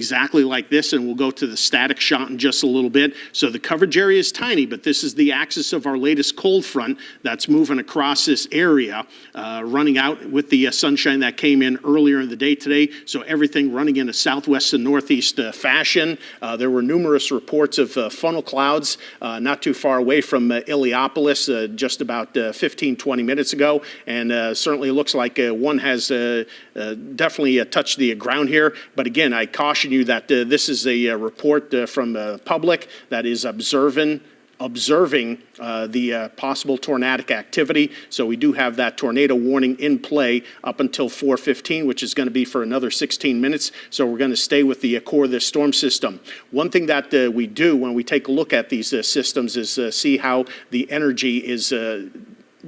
exactly like this, and we'll go to the static shot in just a little bit. So the coverage area is tiny, but this is the axis of our latest cold front that's moving across this area, running out with the sunshine that came in earlier in the day today. So everything running in a southwest and northeast fashion. There were numerous reports of funnel clouds not too far away from Illiopolis just about 15, 20 minutes ago, and certainly looks like one has definitely touched the ground here. But again, I caution you that this is a report from the public that is observing the possible tornadic activity. So we do have that tornado warning in play up until 4:15, which is going to be for another 16 minutes. So we're going to stay with the core of this storm system. One thing that we do when we take a look at these systems is see how the energy is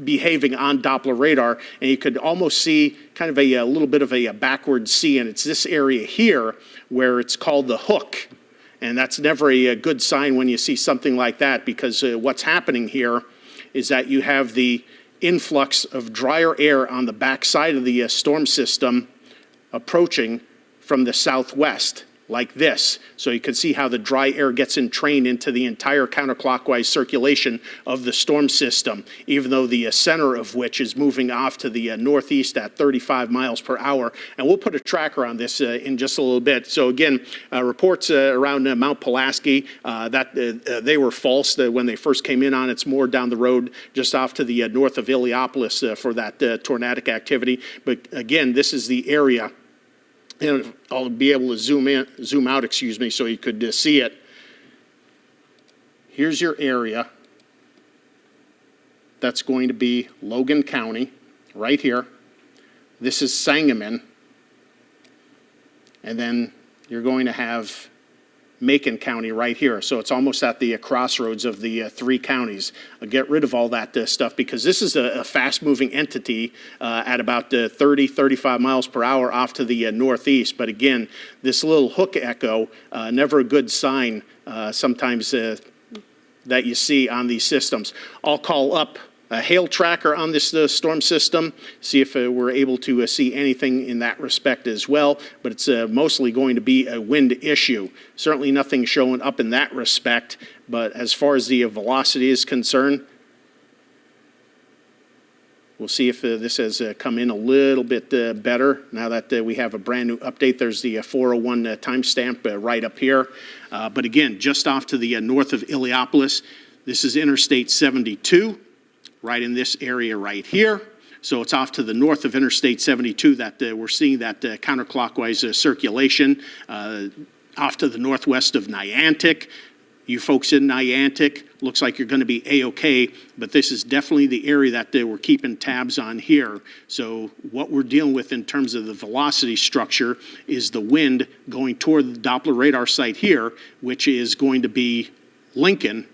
behaving on Doppler radar, and you could almost see kind of a little bit of a backward C, and it's this area here where it's called the hook. And that's never a good sign when you see something like that, because what's happening here is that you have the influx of drier air on the backside of the storm system approaching from the southwest, like this. So you can see how the dry air gets entrained into the entire counterclockwise circulation of the storm system, even though the center of which is moving off to the northeast at 35 miles per hour. And we'll put a tracker on this in just a little bit. So again, reports around Mount Pulaski that they were false when they first came in on. It's more down the road just off to the north of Illiopolis for that tornadic activity. But again, this is the area. And I'll be able to zoom out, excuse me, so you could see it. Here's your area. That's going to be Logan County, right here. This is Sangamon. And then you're going to have Macon County right here. So it's almost at the crossroads of the three counties. I'll get rid of all that stuff, because this is a fast-moving entity at about 30, 35 miles per hour off to the northeast. But again, this little hook echo, never a good sign sometimes that you see on these systems. I'll call up a hail tracker on this storm system, see if we're able to see anything in that respect as well, but it's mostly going to be a wind issue. Certainly nothing showing up in that respect, but as far as the velocity is concerned, we'll see if this has come in a little bit better now that we have a brand new update. There's the 401 timestamp right up here. But again, just off to the north of Illiopolis, this is Interstate 72. Right in this area right here. So it's off to the north of Interstate 72 that we're seeing that counterclockwise circulation. Off to the northwest of Niantic. You folks in Niantic, looks like you're going to be A-OK, but this is definitely the area that we're keeping tabs on here. So what we're dealing with in terms of the velocity structure is the wind going toward the Doppler radar site here, which is going to be Lincoln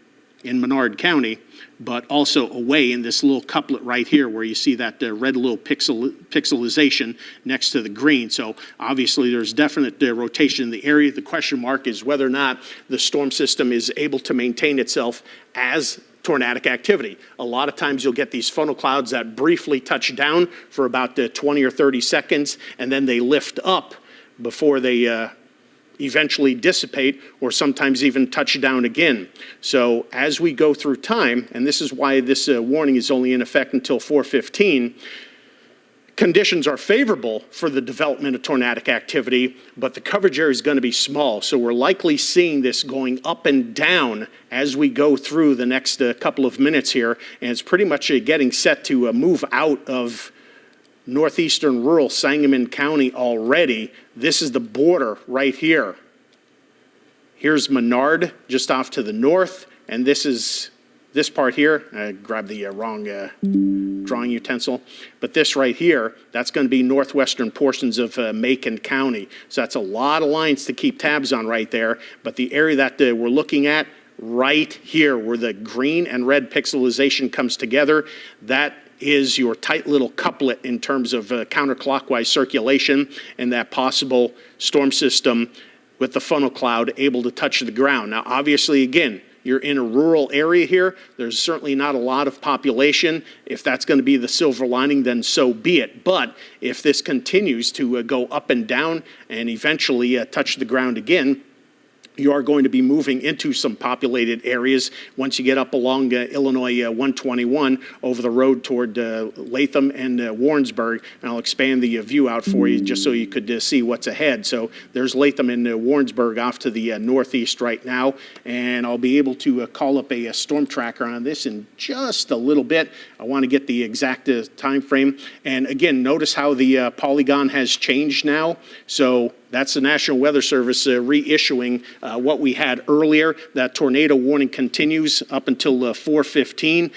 in Menard County, but also away in this little couplet right here where you see that red little pixelization next to the green. So obviously there's definite rotation in the area. The question mark is whether or not the storm system is able to maintain itself as tornadic activity. A lot of times you'll get these funnel clouds that briefly touch down for about 20 or 30 seconds, and then they lift up before they eventually dissipate, or sometimes even touch down again. So as we go through time, and this is why this warning is only in effect until 4:15, conditions are favorable for the development of tornadic activity, but the coverage area is going to be small. So we're likely seeing this going up and down as we go through the next couple of minutes here, and it's pretty much getting set to move out of northeastern rural Sangamon County already. This is the border right here. Here's Menard just off to the north, and this is this part here. I grabbed the wrong drawing utensil, but this right here, that's going to be northwestern portions of Macon County. So that's a lot of lines to keep tabs on right there, but the area that we're looking at right here where the green and red pixelization comes together, that is your tight little couplet in terms of counterclockwise circulation and that possible storm system with the funnel cloud able to touch the ground. Now, obviously, again, you're in a rural area here. There's certainly not a lot of population. If that's going to be the silver lining, then so be it. But if this continues to go up and down and eventually touch the ground again, you are going to be moving into some populated areas once you get up along Illinois 121 over the road toward Latham and Warrensburg. And I'll expand the view out for you just so you could see what's ahead. So there's Latham and Warrensburg off to the northeast right now. And I'll be able to call up a storm tracker on this in just a little bit. I want to get the exact time frame. And again, notice how the polygon has changed now. So that's the National Weather Service reissuing what we had earlier. That tornado warning continues up until 4:15,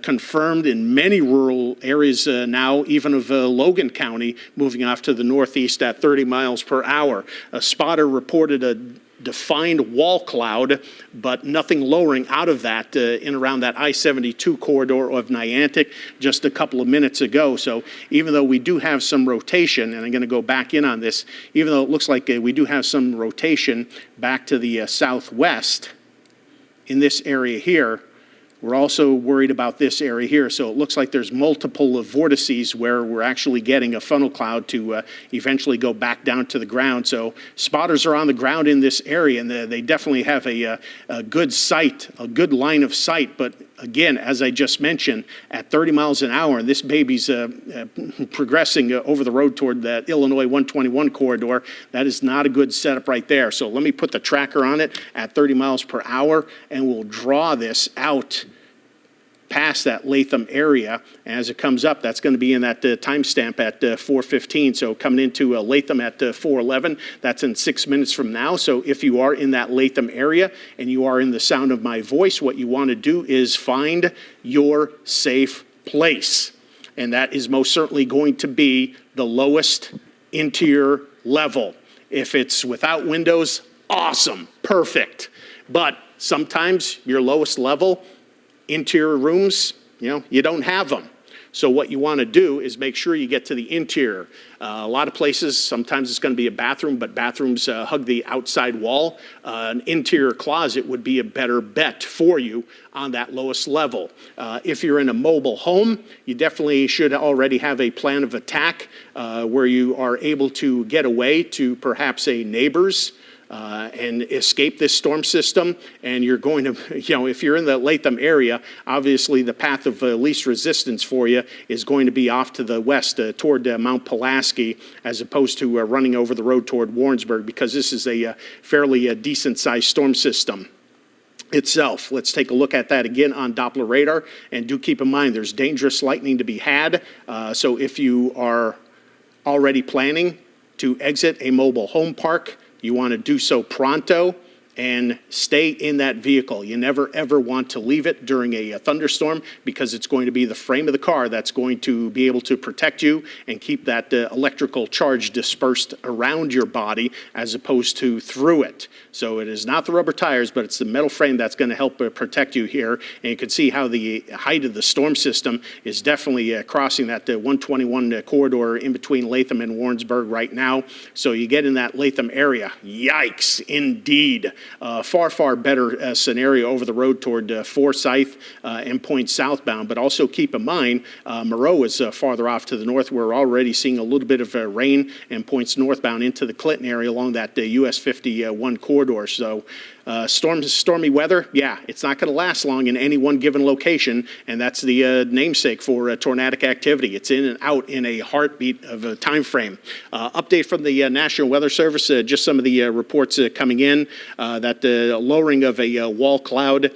confirmed in many rural areas now, even of Logan County, moving off to the northeast at 30 miles per hour. A spotter reported a defined wall cloud, but nothing lowering out of that in around that I-72 corridor of Niantic just a couple of minutes ago. So even though we do have some rotation, and I'm going to go back in on this, even though it looks like we do have some rotation back to the southwest in this area here, we're also worried about this area here. So it looks like there's multiple vortices where we're actually getting a funnel cloud to eventually go back down to the ground. So spotters are on the ground in this area, and they definitely have a good sight, a good line of sight. But again, as I just mentioned, at 30 miles an hour, and this baby's progressing over the road toward that Illinois 121 corridor, that is not a good setup right there. So let me put the tracker on it at 30 miles per hour, and we'll draw this out past that Latham area. And as it comes up, that's going to be in that timestamp at 4:15. So coming into Latham at 4:11, that's in 6 minutes from now. So if you are in that Latham area and you are in the sound of my voice, what you want to do is find your safe place. And that is most certainly going to be the lowest interior level. If it's without windows, awesome, perfect. But sometimes your lowest level interior rooms, you don't have them. So what you want to do is make sure you get to the interior. A lot of places, sometimes it's going to be a bathroom, but bathrooms hug the outside wall. An interior closet would be a better bet for you on that lowest level. If you're in a mobile home, you definitely should already have a plan of attack where you are able to get away to perhaps a neighbor's and escape this storm system. And you're going to, if you're in the Latham area, obviously the path of least resistance for you is going to be off to the west toward Mount Pulaski, as opposed to running over the road toward Warrensburg, because this is a fairly decent-sized storm system itself. Let's take a look at that again on Doppler radar. And do keep in mind, there's dangerous lightning to be had. So if you are already planning to exit a mobile home park, you want to do so pronto and stay in that vehicle. You never, ever want to leave it during a thunderstorm, because it's going to be the frame of the car that's going to be able to protect you and keep that electrical charge dispersed around your body as opposed to through it. So it is not the rubber tires, but it's the metal frame that's going to help protect you here. And you can see how the height of the storm system is definitely crossing that 121 corridor in between Latham and Warrensburg right now. So you get in that Latham area. Yikes, indeed. Far, far better scenario over the road toward Forsyth and Point southbound. But also keep in mind, Maroa is farther off to the north. We're already seeing a little bit of rain and points northbound into the Clinton area along that US 51 corridor. So stormy weather, yeah, it's not going to last long in any one given location, and that's the namesake for tornadic activity. It's in and out in a heartbeat of a time frame. Update from the National Weather Service, just some of the reports coming in, that lowering of a wall cloud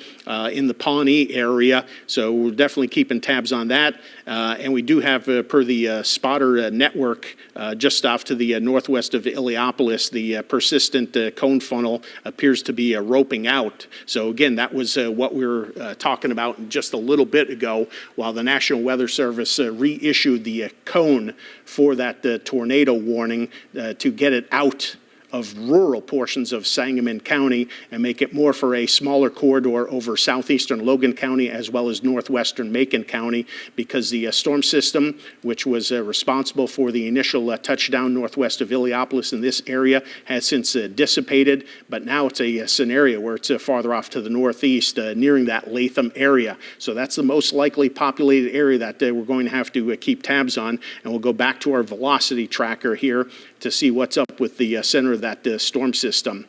in the Pawnee area, so we're definitely keeping tabs on that. And we do have, per the spotter network, just off to the northwest of Illiopolis, the persistent cone funnel appears to be roping out. So again, that was what we were talking about just a little bit ago, while the National Weather Service reissued the cone for that tornado warning to get it out of rural portions of Sangamon County and make it more for a smaller corridor over southeastern Logan County as well as northwestern Macon County, because the storm system, which was responsible for the initial touchdown northwest of Illiopolis in this area, has since dissipated, but now it's a scenario where it's farther off to the northeast, nearing that Latham area. So that's the most likely populated area that we're going to have to keep tabs on, and we'll go back to our velocity tracker here to see what's up with the center of that storm system.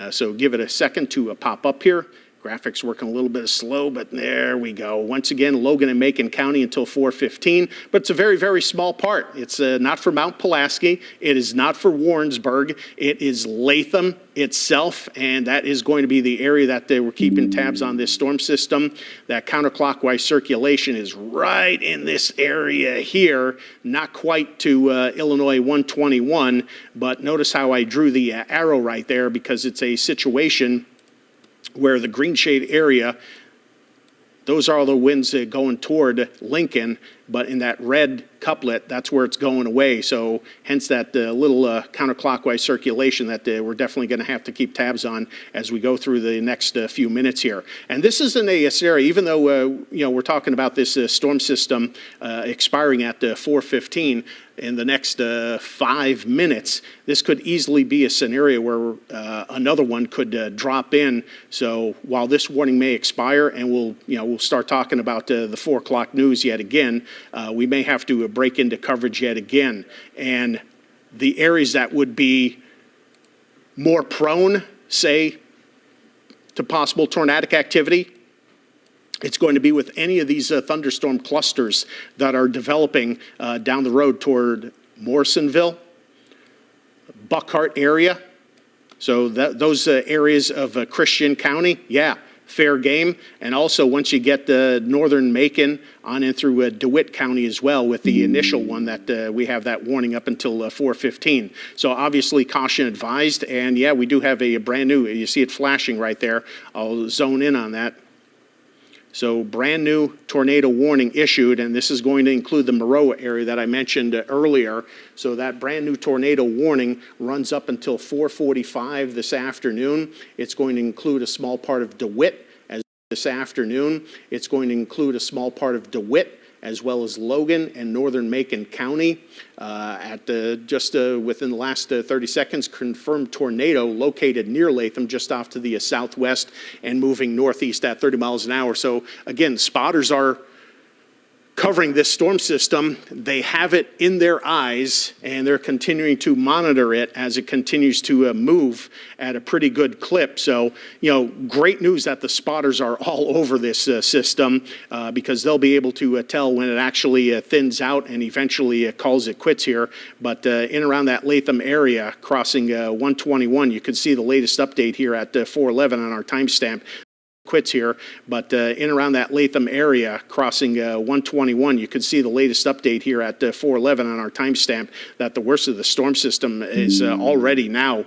So give it a second to pop up here. Graphics working a little bit slow, but there we go. Once again, Logan and Macon County until 4:15, but it's a very, very small part. It's not for Mount Pulaski. It is not for Warrensburg. It is Latham itself, and that is going to be the area that we're keeping tabs on this storm system. That counterclockwise circulation is right in this area here, not quite to Illinois 121, but notice how I drew the arrow right there, because it's a situation where the green shade area, those are all the winds going toward Lincoln, but in that red couplet, that's where it's going away. So hence that little counterclockwise circulation that we're definitely going to have to keep tabs on as we go through the next few minutes here. And this isn't a scenario, even though we're talking about this storm system expiring at 4:15 in the next 5 minutes, this could easily be a scenario where another one could drop in. So while this warning may expire, and we'll start talking about the 4 o'clock news yet again, we may have to break into coverage yet again. And the areas that would be more prone, say, to possible tornadic activity, it's going to be with any of these thunderstorm clusters that are developing down the road toward Morrisonville, Buckhart area. So those areas of Christian County, yeah, fair game. And also once you get northern Macon on in through DeWitt County as well, with the initial one that we have that warning up until 4:15. So obviously caution advised. And yeah, we do have a brand new, you see it flashing right there. I'll zone in on that. So brand new tornado warning issued, and this is going to include the Maroa area that I mentioned earlier. So that brand new tornado warning runs up until 4:45 this afternoon. It's going to include a small part of DeWitt as this afternoon. It's going to include a small part of DeWitt as well as Logan and northern Macon County. Just within the last 30 seconds, confirmed tornado located near Latham, just off to the southwest and moving northeast at 30 miles an hour. So again, spotters are covering this storm system. They have it in their eyes, and they're continuing to monitor it as it continues to move at a pretty good clip. So, great news that the spotters are all over this system, because they'll be able to tell when it actually thins out and eventually calls it quits here. But in around that Latham area, crossing 121, you can see the latest update here at 4:11 on our timestamp. Quits here, but in around that Latham area, crossing 121, you can see the latest update here at 4:11 on our timestamp that the worst of the storm system is already now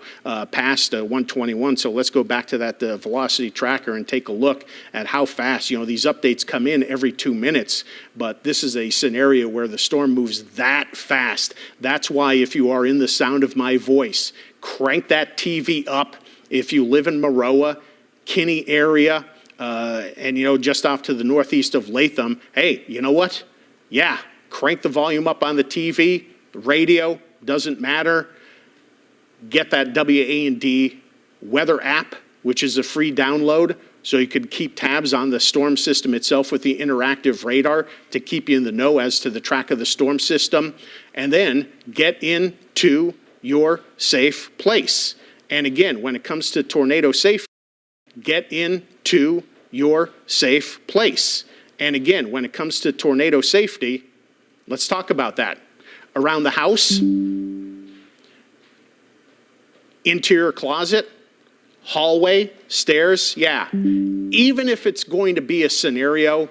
past 121. So let's go back to that velocity tracker and take a look at how fast, these updates come in every 2 minutes, but this is a scenario where the storm moves that fast. That's why if you are in the sound of my voice, crank that TV up. If you live in Maroa, Kinney area, and just off to the northeast of Latham, hey, you know what? Yeah, crank the volume up on the TV, the radio, doesn't matter. Get that WA&D weather app, which is a free download, so you could keep tabs on the storm system itself with the interactive radar to keep you in the know as to the track of the storm system, and then get into your safe place. And again, when it comes to tornado safety, get into your safe place. And again, when it comes to tornado safety, let's talk about that. Around the house, interior closet, hallway, stairs, yeah. Even if it's going to be a scenario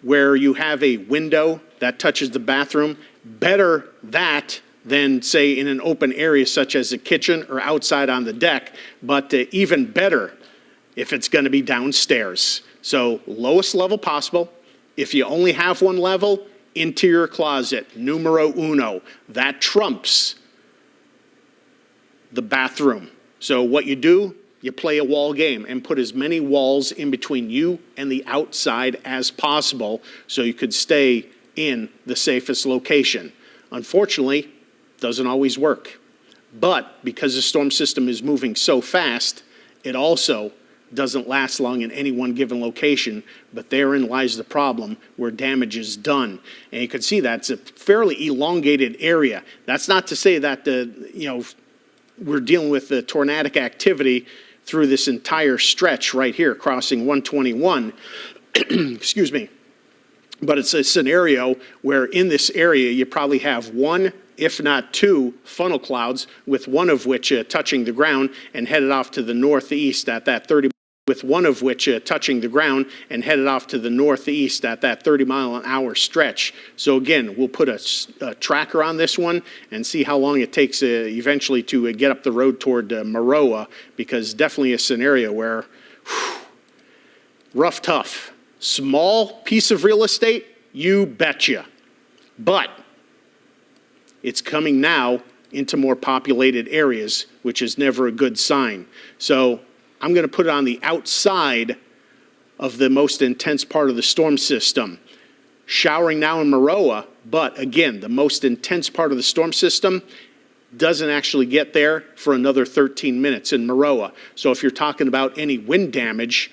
where you have a window that touches the bathroom, better that than, say, in an open area such as a kitchen or outside on the deck, but even better if it's going to be downstairs. So lowest level possible. If you only have one level, interior closet, numero uno. That trumps the bathroom. So what you do, you play a wall game and put as many walls in between you and the outside as possible so you could stay in the safest location. Unfortunately, doesn't always work. But because the storm system is moving so fast, it also doesn't last long in any one given location, but therein lies the problem where damage is done. And you can see that it's a fairly elongated area. That's not to say that we're dealing with the tornadic activity through this entire stretch right here, crossing 121. Excuse me. But it's a scenario where in this area you probably have one, if not two, funnel clouds, with one of which touching the ground and headed off to the northeast at that 30 touching the ground and headed off to the northeast at that 30-mile-an-hour stretch. So again, we'll put a tracker on this one and see how long it takes eventually to get up the road toward Maroa, because definitely a scenario where rough, tough. Small piece of real estate, you betcha. But it's coming now into more populated areas, which is never a good sign. So I'm going to put it on the outside of the most intense part of the storm system. Showering now in Maroa, but again, the most intense part of the storm system doesn't actually get there for another 13 minutes in Maroa. So if you're talking about any wind damage,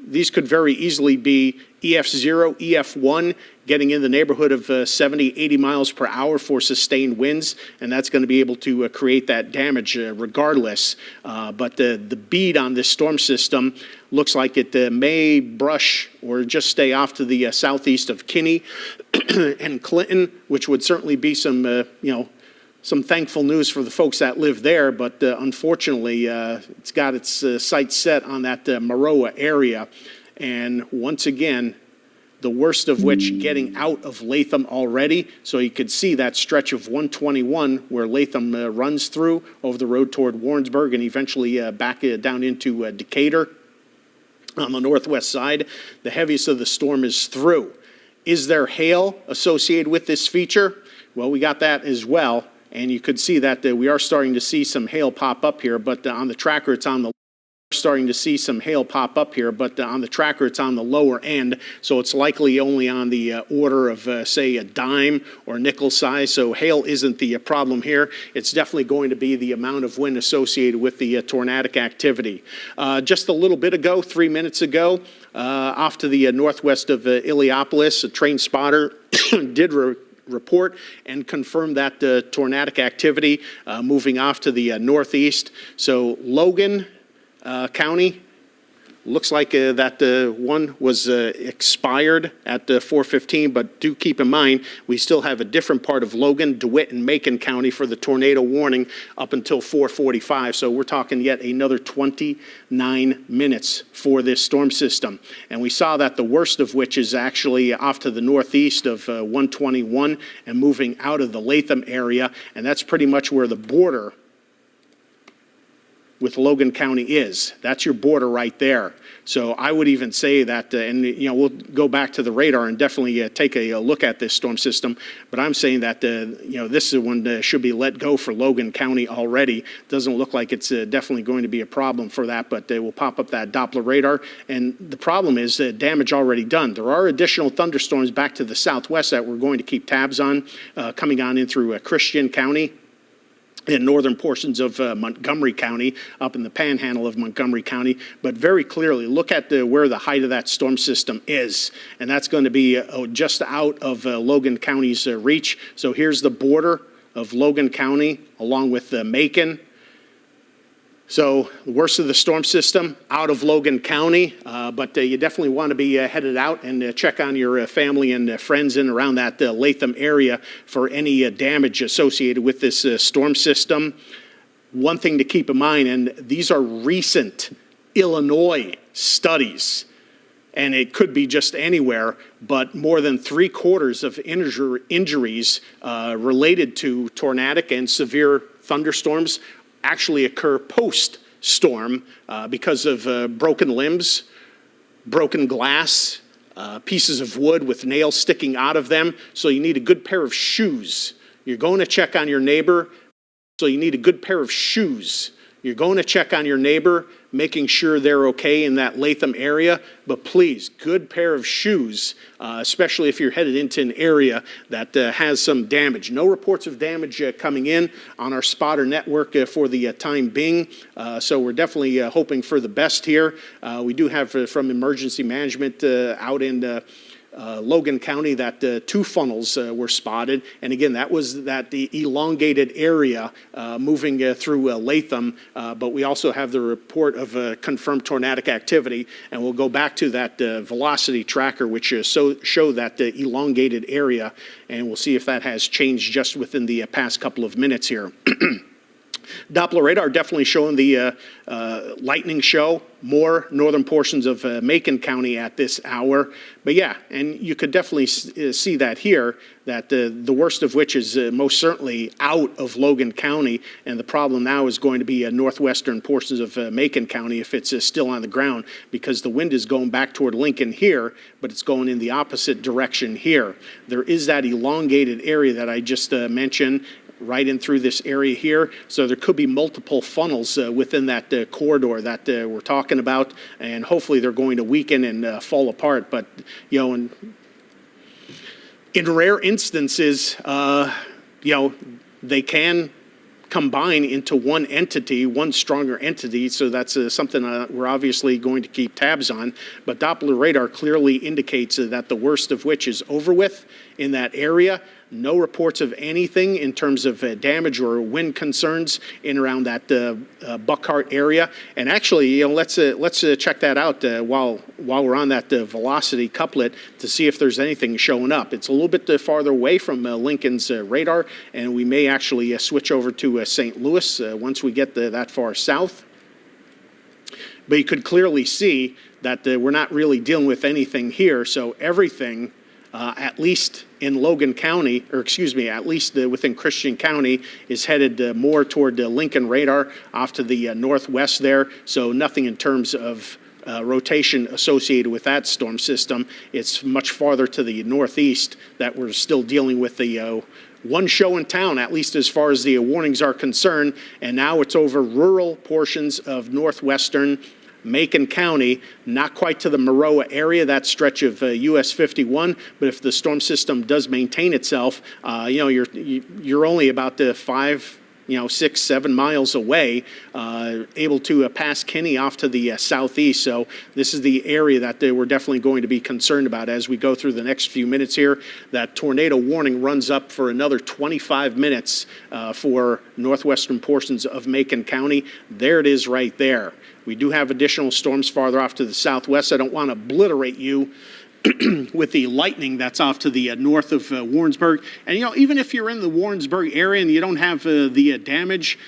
these could very easily be EF0, EF1, getting in the neighborhood of 70, 80 miles per hour for sustained winds, and that's going to be able to create that damage regardless. But the bead on this storm system looks like it may brush or just stay off to the southeast of Kinney and Clinton, which would certainly be some thankful news for the folks that live there, but unfortunately, it's got its sights set on that Maroa area. And once again, the worst of which getting out of Latham already. So you could see that stretch of 121 where Latham runs through over the road toward Warrensburg and eventually back down into Decatur on the northwest side. The heaviest of the storm is through. Is there hail associated with this feature? Well, we got that as well. And you could see that we are starting to see some hail pop up here, but on the tracker it's on the lower end, so it's likely only on the order of, say, a dime or nickel size. So hail isn't the problem here. It's definitely going to be the amount of wind associated with the tornadic activity. Just a little bit ago, 3 minutes ago, off to the northwest of Illiopolis, a train spotter did report and confirm that tornadic activity moving off to the northeast. So Logan County, looks like that one was expired at 4:15, but do keep in mind we still have a different part of Logan, DeWitt, and Macon County for the tornado warning up until 4:45. So we're talking yet another 29 minutes for this storm system. And we saw that the worst of which is actually off to the northeast of 121 and moving out of the Latham area, and that's pretty much where the border with Logan County is. That's your border right there. So I would even say that, we'll go back to the radar and definitely take a look at this storm system, but I'm saying that, this one should be let go for Logan County already. Doesn't look like it's definitely going to be a problem for that, but we'll pop up that Doppler radar. And the problem is damage already done. There are additional thunderstorms back to the southwest that we're going to keep tabs on, coming on in through Christian County in northern portions of Montgomery County, up in the panhandle of Montgomery County. But very clearly, look at where the height of that storm system is. And that's going to be just out of Logan County's reach. So here's the border of Logan County along with Macon. So the worst of the storm system out of Logan County, but you definitely want to be headed out and check on your family and friends in around that Latham area for any damage associated with this storm system. One thing to keep in mind, and these are recent Illinois studies, and it could be just anywhere, but more than 3/4 of injuries related to tornadic and severe thunderstorms actually occur post-storm because of broken limbs, broken glass, pieces of wood with nails sticking out of them. So you need a good pair of shoes. You're going to check on your neighbor, so you need a good pair of shoes You're going to check on your neighbor, making sure they're okay in that Latham area. But please, good pair of shoes, especially if you're headed into an area that has some damage. No reports of damage coming in on our spotter network for the time being. So we're definitely hoping for the best here. We do have from emergency management out in Logan County that 2 funnels were spotted. And again, that was the elongated area moving through Latham. But we also have the report of confirmed tornadic activity. And we'll go back to that velocity tracker, which show that elongated area. And we'll see if that has changed just within the past couple of minutes here. Doppler radar definitely showing the lightning show, more northern portions of Macon County at this hour. But yeah, and you could definitely see that here, that the worst of which is most certainly out of Logan County. And the problem now is going to be northwestern portions of Macon County if it's still on the ground, because the wind is going back toward Lincoln here, but it's going in the opposite direction here. There is that elongated area that I just mentioned, right in through this area here. So there could be multiple funnels within that corridor that we're talking about, and hopefully they're going to weaken and fall apart. But, you know, in rare instances, you know, they can combine into one entity, one stronger entity. So that's something we're obviously going to keep tabs on. But Doppler radar clearly indicates that the worst of which is over with in that area. No reports of anything in terms of damage or wind concerns in around that Buckhart area. And actually, you know, let's check that out while we're on that velocity couplet to see if there's anything showing up. It's a little bit farther away from Lincoln's radar, and we may actually switch over to St. Louis once we get that far south. But you could clearly see that we're not really dealing with anything here. So everything, at least in Logan County, or excuse me, at least within Christian County, is headed more toward Lincoln radar off to the northwest there. So nothing in terms of rotation associated with that storm system. It's much farther to the northeast that we're still dealing with the one show in town, at least as far as the warnings are concerned. And now it's over rural portions of northwestern Macon County, not quite to the Maroa area, that stretch of US 51. But if the storm system does maintain itself, you know, you're only about 5, 6, 7 miles away, able to pass Kinney off to the southeast. So this is the area that we're definitely going to be concerned about as we go through the next few minutes here. That tornado warning runs up for another 25 minutes for northwestern portions of Macon County. There it is right there. We do have additional storms farther off to the southwest. I don't want to obliterate you with the lightning that's off to the north of Warrensburg. And, you know, even if you're in the Warrensburg area and you don't have the damage,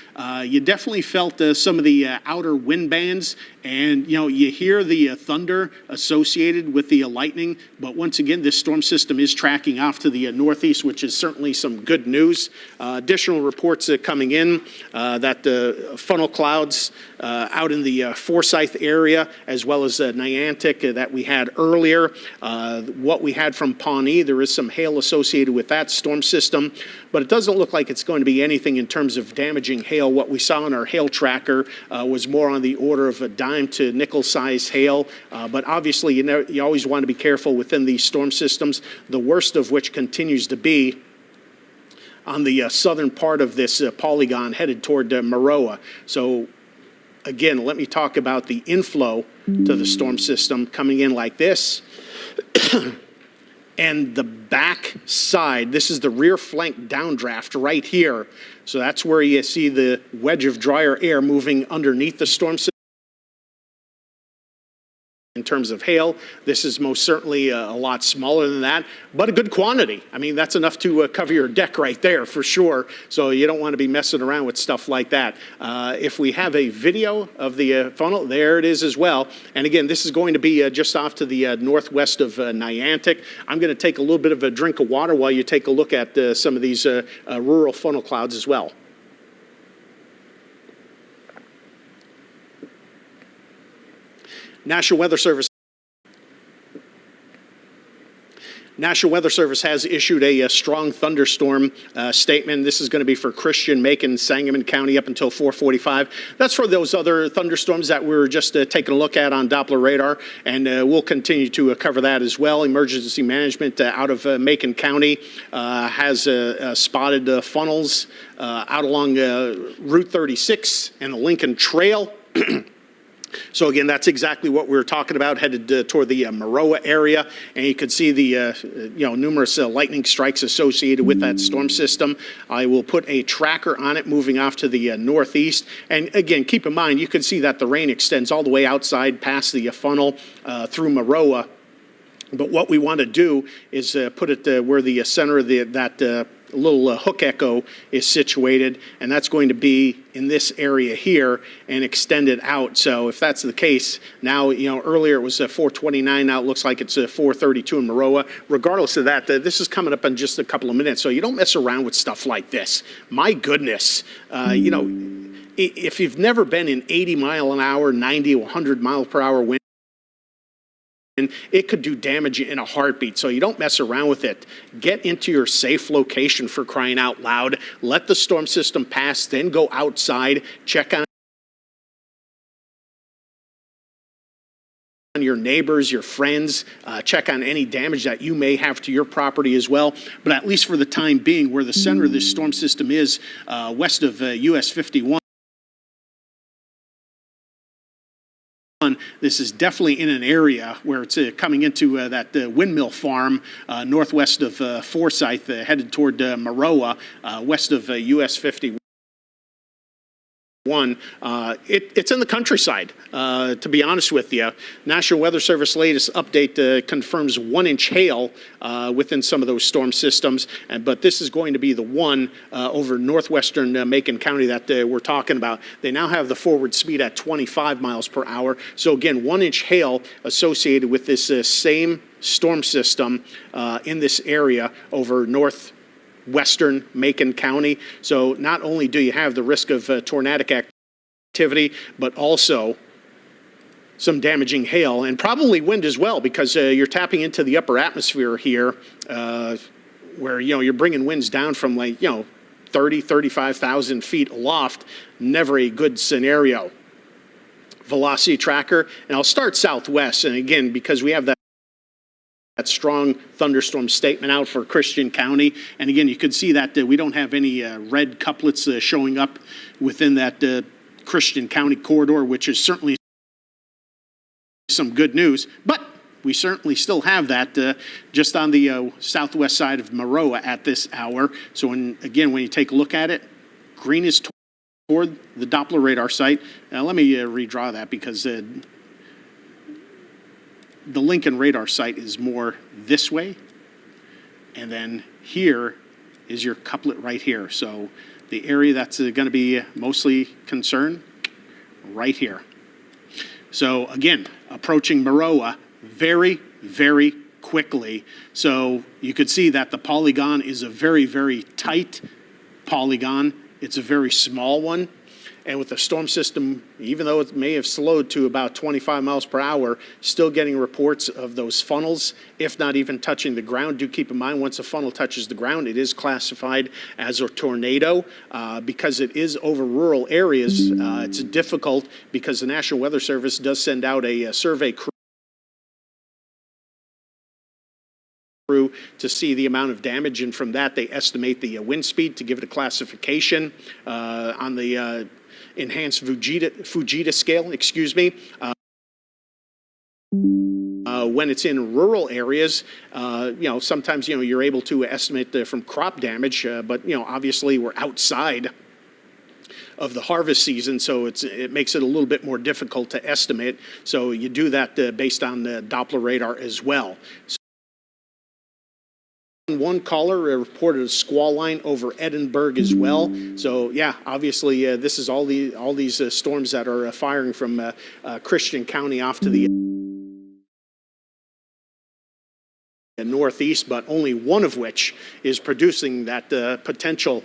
you definitely felt some of the outer wind bands. And, you know, you hear the thunder associated with the lightning. But once again, this storm system is tracking off to the northeast, which is certainly some good news. Additional reports coming in that funnel clouds out in the Forsyth area, as well as Niantic that we had earlier. What we had from Pawnee, there is some hail associated with that storm system, but it doesn't look like it's going to be anything in terms of damaging hail. What we saw in our hail tracker was more on the order of a dime to nickel size hail, but obviously you always want to be careful within these storm systems, the worst of which continues to be on the southern part of this polygon headed toward Maroa. So again, let me talk about the inflow to the storm system coming in like this. And the back side, this is the rear flank downdraft right here. So that's where you see the wedge of drier air moving underneath the storm system. In terms of hail, this is most certainly a lot smaller than that, but a good quantity. I mean, that's enough to cover your deck right there for sure. So you don't want to be messing around with stuff like that. If we have a video of the funnel, there it is as well. And again, this is going to be just off to the northwest of Niantic. I'm going to take a little bit of a drink of water while you take a look at some of these rural funnel clouds as well. National Weather Service National Weather Service has issued a strong thunderstorm statement. This is going to be for Christian, Macon, Sangamon County up until 4:45. That's for those other thunderstorms that we're just taking a look at on Doppler radar, and we'll continue to cover that as well. Emergency management out of Macon County has spotted funnels out along Route 36 and the Lincoln Trail. So again, that's exactly what we're talking about, headed toward the Maroa area, and you can see the numerous lightning strikes associated with that storm system. I will put a tracker on it moving off to the northeast, and again, keep in mind, you can see that the rain extends all the way outside past the funnel through Maroa. But what we want to do is put it where the center of that little hook echo is situated, and that's going to be in this area here and extend it out. So if that's the case, now, earlier it was 4:29, now it looks like it's 4:32 in Maroa. Regardless of that, this is coming up in just a couple of minutes, so you don't mess around with stuff like this. My goodness, if you've never been in 80 mile an hour, 90 or 100 mile per hour wind, it could do damage in a heartbeat, so you don't mess around with it. Get into your safe location, for crying out loud. Let the storm system pass, then go outside, check on your neighbors, your friends, check on any damage that you may have to your property as well. But at least for the time being, where the center of this storm system is, west of US 51, this is definitely in an area where it's coming into that windmill farm northwest of Forsyth, headed toward Maroa, west of US 51. It's in the countryside, to be honest with you. National Weather Service latest update confirms 1-inch hail within some of those storm systems, but this is going to be the one over northwestern Macon County that we're talking about. They now have the forward speed at 25 miles per hour. So again, 1-inch hail associated with this same storm system in this area over northwestern Macon County. So not only do you have the risk of tornadic activity, but also some damaging hail and probably wind as well, because you're tapping into the upper atmosphere here, where you're bringing winds down from 30, 35,000 feet aloft. Never a good scenario. Velocity tracker, and I'll start southwest, and again, because we have that strong thunderstorm statement out for Christian County. And again, you can see that we don't have any red couplets showing up within that Christian County corridor, which is certainly some good news. But we certainly still have that just on the southwest side of Maroa at this hour. So when you take a look at it, green is toward the Doppler radar site. Now let me redraw that, because the Lincoln radar site is more this way, and then here is your couplet right here. So the area that's going to be mostly concerned right here. So again, approaching Maroa very, very quickly. So you could see that the polygon is a very, very tight polygon. It's a very small one. And with the storm system, even though it may have slowed to about 25 miles per hour, still getting reports of those funnels, if not even touching the ground. Do keep in mind, once a funnel touches the ground, it is classified as a tornado. Because it is over rural areas, it's difficult, because the National Weather Service does send out a survey crew to see the amount of damage, and from that they estimate the wind speed to give it a classification on the enhanced Fujita scale, excuse me. When it's in rural areas, sometimes, you're able to estimate from crop damage, but, obviously we're outside of the harvest season, so it makes it a little bit more difficult to estimate. So you do that based on the Doppler radar as well. One caller reported a squall line over Edinburgh as well. So yeah, obviously this is all these storms that are firing from Christian County off to the northeast, but only one of which is producing that potential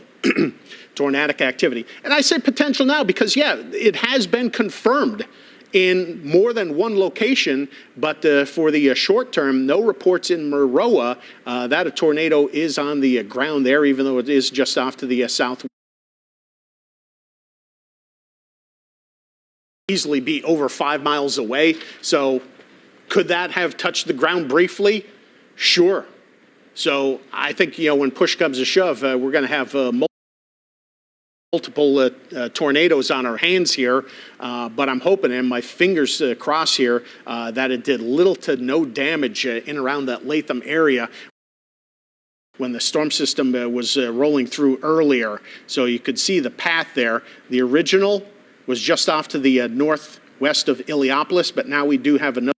tornadic activity. And I say potential now because, yeah, it has been confirmed in more than one location, but for the short term, no reports in Maroa that a tornado is on the ground there, even though it is just off to the south. Easily be over 5 miles away. So could that have touched the ground briefly? Sure. So I think, when push comes to shove, we're going to have multiple tornadoes on our hands here, but I'm hoping, and my fingers crossed here, that it did little to no damage in around that Latham area when the storm system was rolling through earlier. So you could see the path there. The original was just off to the northwest of Illiopolis, but now we do have another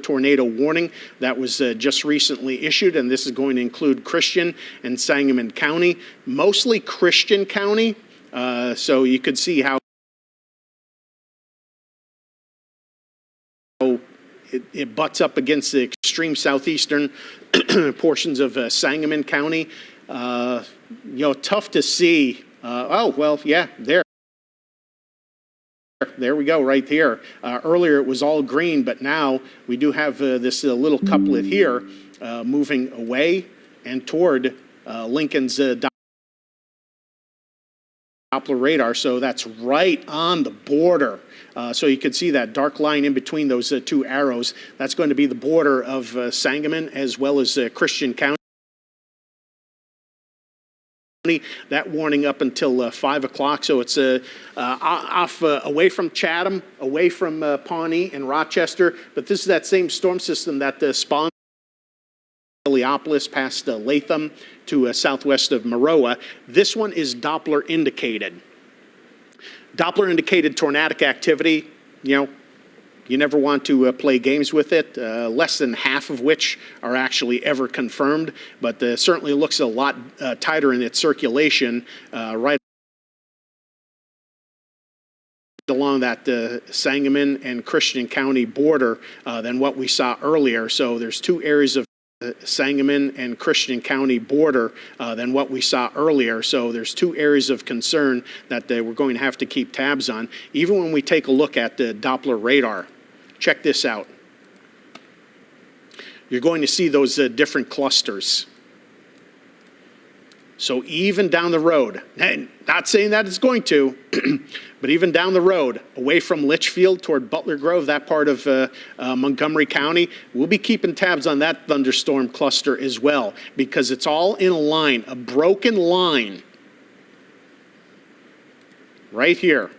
tornado warning that was just recently issued, and this is going to include Christian and Sangamon County, mostly Christian County. So you could see how it butts up against the extreme southeastern portions of Sangamon County. Tough to see. Oh, well, yeah, there we go, right here. Earlier it was all green, but now we do have this little couplet here moving away and toward Lincoln's Doppler radar. So that's right on the border. So you can see that dark line in between those two arrows. That's going to be the border of Sangamon as well as Christian County. That warning up until 5 o'clock, so it's off away from Chatham, away from Pawnee and Rochester, but this is that same storm system that spawned Illiopolis past Latham to southwest of Maroa. This one is Doppler indicated. Doppler indicated tornadic activity, you never want to play games with it, less than half of which are actually ever confirmed, but certainly looks a lot tighter in its circulation right along that Sangamon and Christian County border than what we saw earlier. So there's two areas of Sangamon and Christian County border than what we saw earlier. So there's two areas of concern that we're going to have to keep tabs on. Even when we take a look at the Doppler radar, check this out. You're going to see those different clusters. So even down the road, and not saying that it's going to, but even down the road, away from Litchfield toward Butler Grove, that part of Montgomery County, we'll be keeping tabs on that thunderstorm cluster as well, because it's all in a line, a broken line right here.